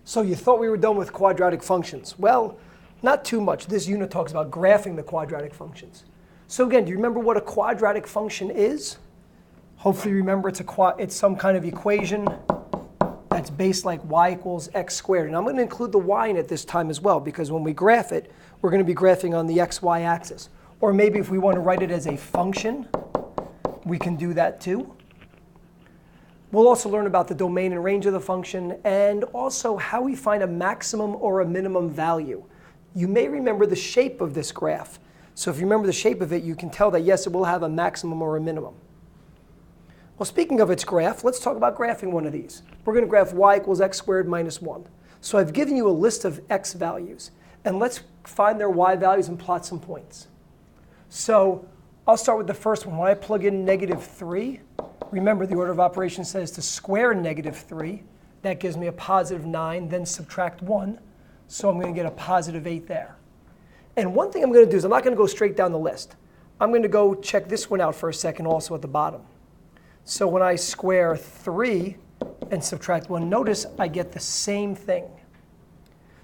So you thought we were done with quadratic functions. Well, not too much. This unit talks about graphing the quadratic functions. So again, do you remember what a quadratic function is? Hopefully you remember it's some kind of equation that's based like y equals x squared. And I'm going to include the y in it this time as well, because when we graph it, we're going to be graphing on the xy axis. Or maybe if we want to write it as a function, we can do that too. We'll also learn about the domain and range of the function, and also how we find a maximum or a minimum value. You may remember the shape of this graph. So if you remember the shape of it, you can tell that, yes, it will have a maximum or a minimum. Well, speaking of its graph, let's talk about graphing one of these. We're going to graph y equals x squared minus 1. So I've given you a list of x values. And let's find their y values and plot some points. So I'll start with the first one. When I plug in -3, remember the order of operations says to square -3. That gives me a positive 9, then subtract 1. So I'm going to get a positive 8 there. And one thing I'm going to do is I'm not going to go straight down the list. I'm going to go check this one out for a second also at the bottom. So when I square 3 and subtract 1, notice I get the same thing.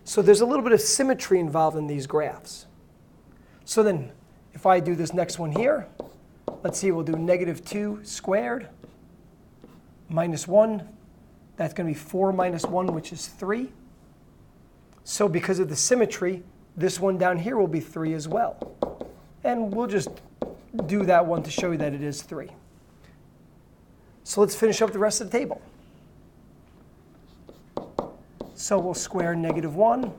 So there's a little bit of symmetry involved in these graphs. So then if I do this next one here, let's see, we'll do -2 squared minus 1. That's going to be 4 minus 1, which is 3. So because of the symmetry, this one down here will be 3 as well. And we'll just do that one to show you that it is 3. So let's finish up the rest of the table. So we'll square -1.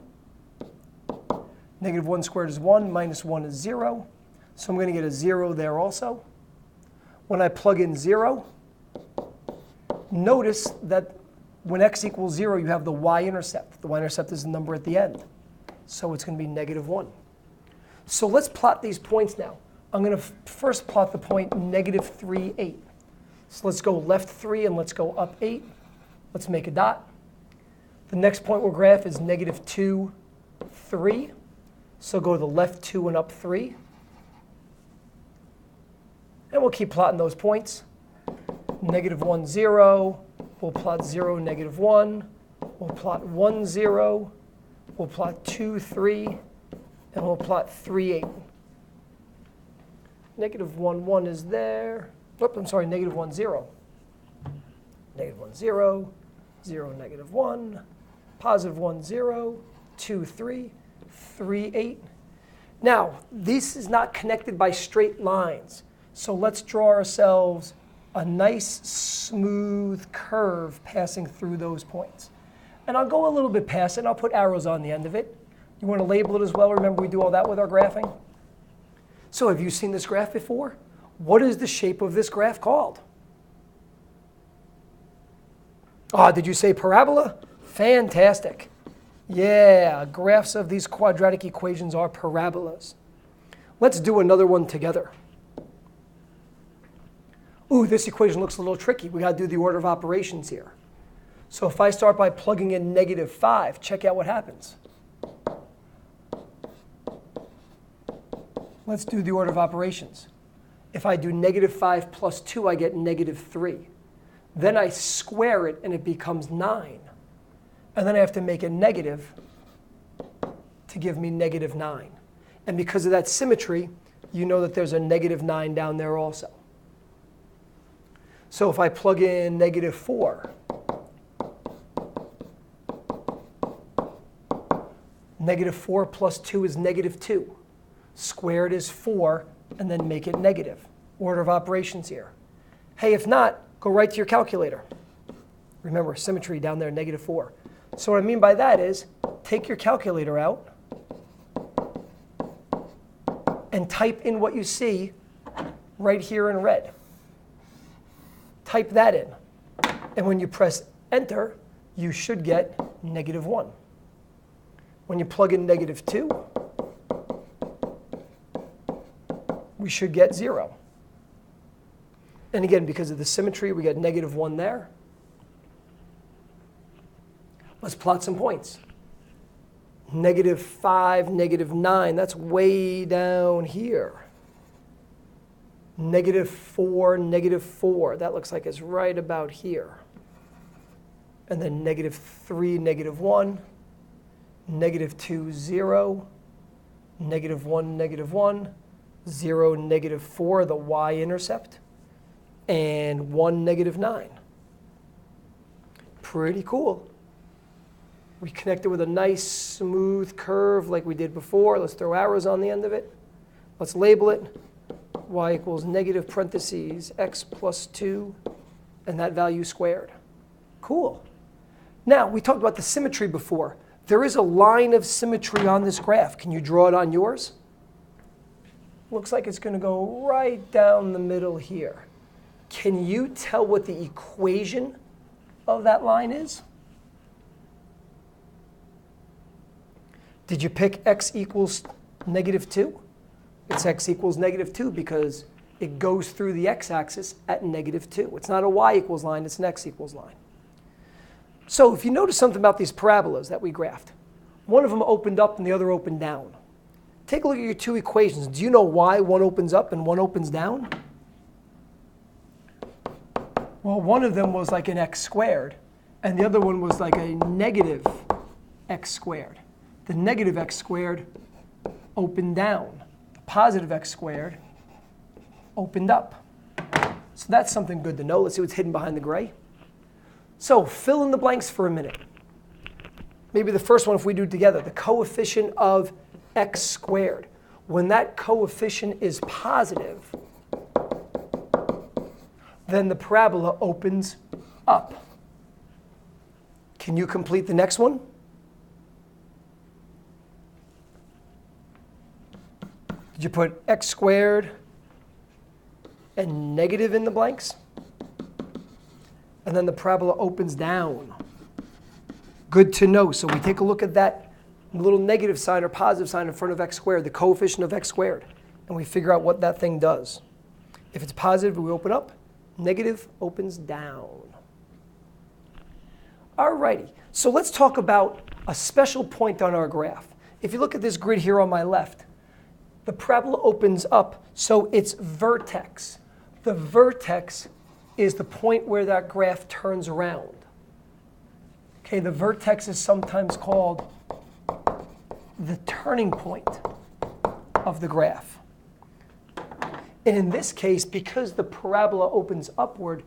-1 squared is 1, minus 1 is 0. So I'm going to get a 0 there also. When I plug in 0, notice that when x equals 0, you have the y-intercept. The y-intercept is the number at the end. So it's going to be -1. So let's plot these points now. I'm going to first plot the point -3, 8. So let's go left 3 and let's go up 8. Let's make a dot. The next point we'll graph is -2, 3. So go to the left 2 and up 3. And we'll keep plotting those points. -1, 0. We'll plot 0, -1. We'll plot 1, 0. We'll plot 2, 3. And we'll plot 3, 8. -1, 1 is there. Oops, I'm sorry, -1, 0. -1, 0. 0, -1. Positive 1, 0. 2, 3. 3, 8. Now, this is not connected by straight lines. So let's draw ourselves a nice, smooth curve passing through those points. And I'll go a little bit past it, and I'll put arrows on the end of it. You want to label it as well. Remember, we do all that with our graphing. So have you seen this graph before? What is the shape of this graph called? Ah, did you say parabola? Fantastic. Yeah, graphs of these quadratic equations are parabolas. Let's do another one together. Ooh, this equation looks a little tricky. We got to do the order of operations here. So if I start by plugging in -5, check out what happens. Let's do the order of operations. If I do -5 plus 2, I get -3. Then I square it, and it becomes 9. And then I have to make a negative to give me -9. And because of that symmetry, you know that there's a -9 down there also. So if I plug in -4, -4 plus 2 is -2. Squared is 4, and then make it negative. Order of operations here. Hey, if not, go right to your calculator. Remember, symmetry down there, -4. So what I mean by that is, take your calculator out and type in what you see right here in red. Type that in. And when you press enter, you should get -1. When you plug in -2, we should get 0. And again, because of the symmetry, we get -1 there. Let's plot some points. -5, -9, that's way down here. -4, -4, that looks like it's right about here. and then -3, -1, -2, 0, -1, -1, 0, -4, the y-intercept, and 1, -9. Pretty cool. We connect it with a nice smooth curve like we did before. Let's throw arrows on the end of it. Let's label it. Y equals negative parentheses x plus 2, and that value squared. Cool. Now, we talked about the symmetry before. There is a line of symmetry on this graph. Can you draw it on yours? Looks like it's going to go right down the middle here. Can you tell what the equation of that line is? Did you pick x equals -2? It's x equals -2 because it goes through the x-axis at -2. It's not a y equals line, it's an x equals line. So if you notice something about these parabolas that we graphed, one of them opened up and the other opened down. Take a look at your two equations. Do you know why one opens up and one opens down? Well, one of them was like an x squared, and the other one was like a negative x squared. The negative x squared opened down. The positive x squared opened up. So that's something good to know. Let's see what's hidden behind the gray. So fill in the blanks for a minute. Maybe the first one, if we do it together, the coefficient of x squared. When that coefficient is positive, then the parabola opens up. Can you complete the next one? Did you put x squared and negative in the blanks? And then the parabola opens down. Good to know. So we take a look at that little negative sign or positive sign in front of x squared, the coefficient of x squared, and we figure out what that thing does. If it's positive, we open up. Negative opens down. Alrighty, so let's talk about a special point on our graph. If you look at this grid here on my left, the parabola opens up, so its vertex. The vertex is the point where that graph turns around. Okay, the vertex is sometimes called the turning point of the graph. And in this case, because the parabola opens upward,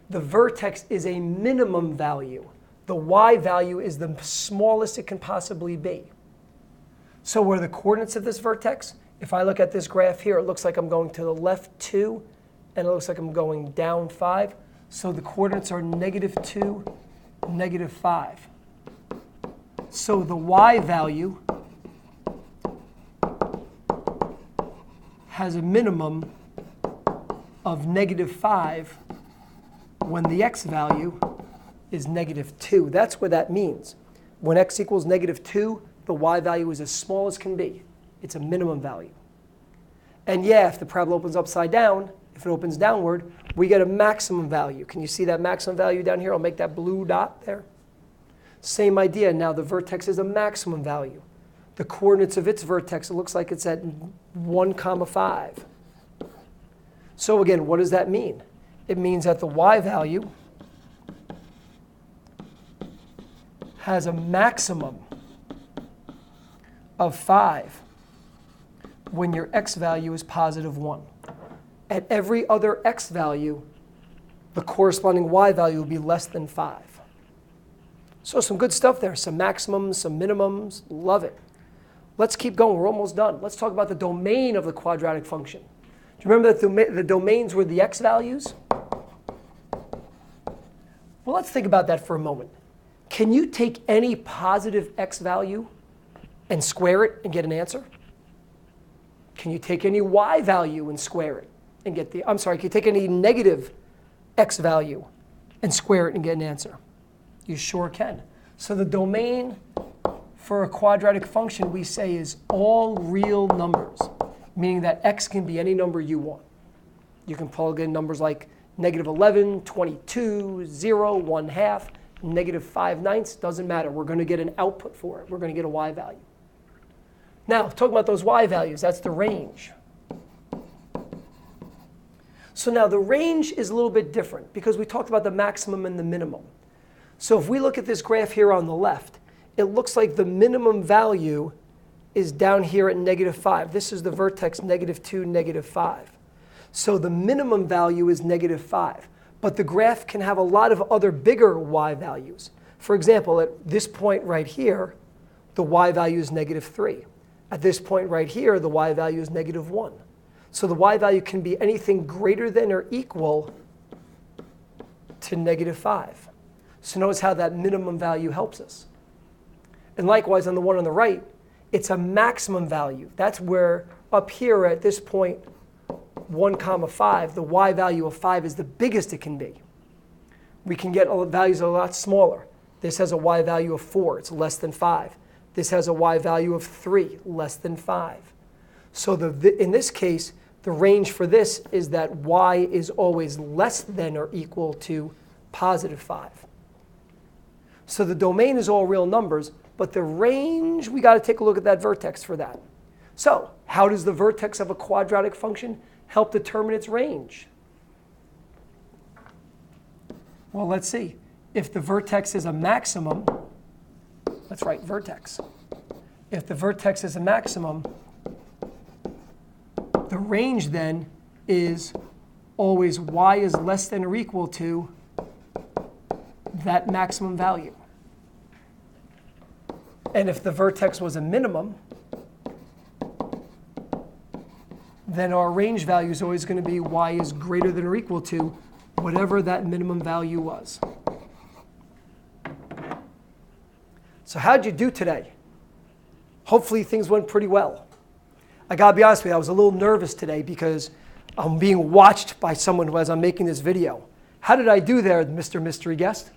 the vertex is a minimum value. The y value is the smallest it can possibly be. So what are the coordinates of this vertex? If I look at this graph here, it looks like I'm going to the left 2, and it looks like I'm going down 5. So the coordinates are -2, -5. So the y value has a minimum of -5 when the x value is -2. That's what that means. When x equals -2, the y value is as small as can be. It's a minimum value. And yeah, if the parabola opens upside down, if it opens downward, we get a maximum value. Can you see that maximum value down here? I'll make that blue dot there. Same idea. Now the vertex is a maximum value. The coordinates of its vertex, it looks like it's at 1,5. So again, what does that mean? It means that the y value has a maximum of 5 when your x value is +1. At every other x value, the corresponding y value will be less than 5. So some good stuff there. Some maximums, some minimums. Love it. Let's keep going. We're almost done. Let's talk about the domain of the quadratic function. Do you remember that the domains were the x values? Well, let's think about that for a moment. Can you take any positive x value and square it and get an answer? Can you take any y value and square it and get the, I'm sorry, can you take any negative x value and square it and get an answer? You sure can. So the domain for a quadratic function we say is all real numbers, meaning that x can be any number you want. You can plug in numbers like -11, 22, 0, 1/2, -5/9, doesn't matter. We're going to get an output for it. We're going to get a y value. Now, talking about those y values, that's the range. So now the range is a little bit different because we talked about the maximum and the minimum. So if we look at this graph here on the left, it looks like the minimum value is down here at -5. This is the vertex -2, -5. So the minimum value is -5. But the graph can have a lot of other bigger y values. For example, at this point right here, the y value is -3. At this point right here, the y value is -1. So the y value can be anything greater than or equal to -5. So notice how that minimum value helps us. And likewise, on the one on the right, it's a maximum value. That's where up here at this point, 1, 5, the y value of 5 is the biggest it can be. We can get values a lot smaller. This has a y value of 4. It's less than 5. This has a y value of 3, less than 5. So in this case, the range for this is that y is always less than or equal to +5. So the domain is all real numbers, but the range, we got to take a look at that vertex for that. So how does the vertex of a quadratic function help determine its range? Well, let's see. If the vertex is a maximum, let's write vertex. If the vertex is a maximum, the range then is always y is less than or equal to that maximum value. And if the vertex was a minimum, then our range value is always going to be y is greater than or equal to whatever that minimum value was. So how'd you do today? Hopefully things went pretty well. I gotta be honest with you, I was a little nervous today because I'm being watched by someone as I'm making this video. How did I do there, Mr. Mystery Guest?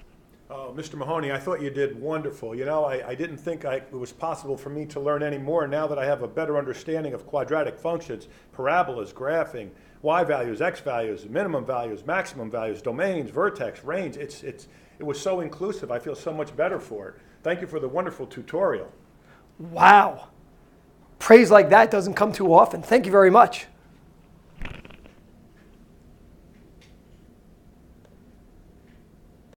Oh, Mr. Mahoney, I thought you did wonderful. You know, I didn't think it was possible for me to learn any more now that I have a better understanding of quadratic functions, parabolas, graphing, y values, x values, minimum values, maximum values, domains, vertex, range. It was so inclusive. I feel so much better for it. Thank you for the wonderful tutorial. Wow. Praise like that doesn't come too often. Thank you very much.